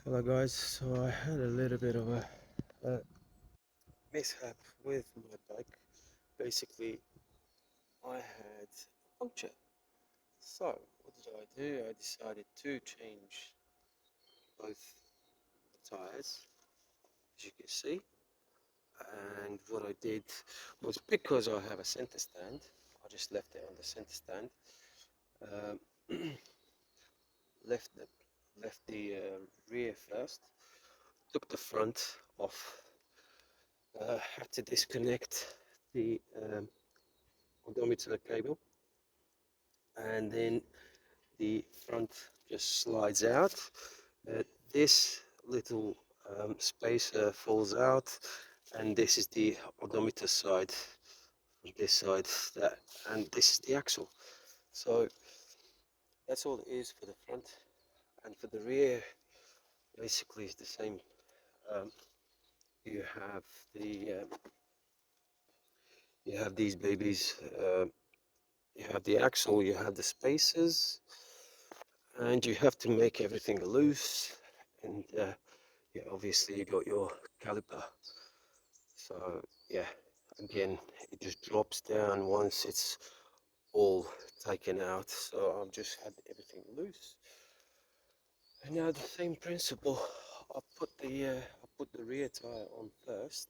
Hello guys, so I had a little bit of a mishap with my bike. Basically, I had a puncture. So, what did I do? I decided to change both the tires, as you can see. And what I did was, because I have a center stand, I just left it on the center stand. Um, left the rear first, took the front off. Had to disconnect the odometer cable, and then the front just slides out. This little spacer falls out, and this is the odometer side from this side, that, and this is the axle. So that's all it is for the front. And for the rear, basically it's the same. um, you have you have these babies. You have the axle, you have the spacers, and you have to make everything loose. And yeah, obviously you got your caliper. So yeah, again, it just drops down once it's all taken out. So I've just had everything loose. And now the same principle. I put the rear tire on first.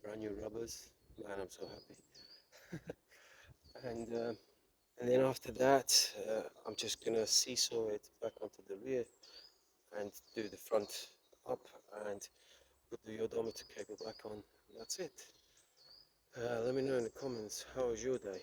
Brand new rubbers. Man, I'm so happy. And then after that, I'm just gonna seesaw it back onto the rear and do the front up and put the odometer cable back on. That's it. Let me know in the comments, how was your day?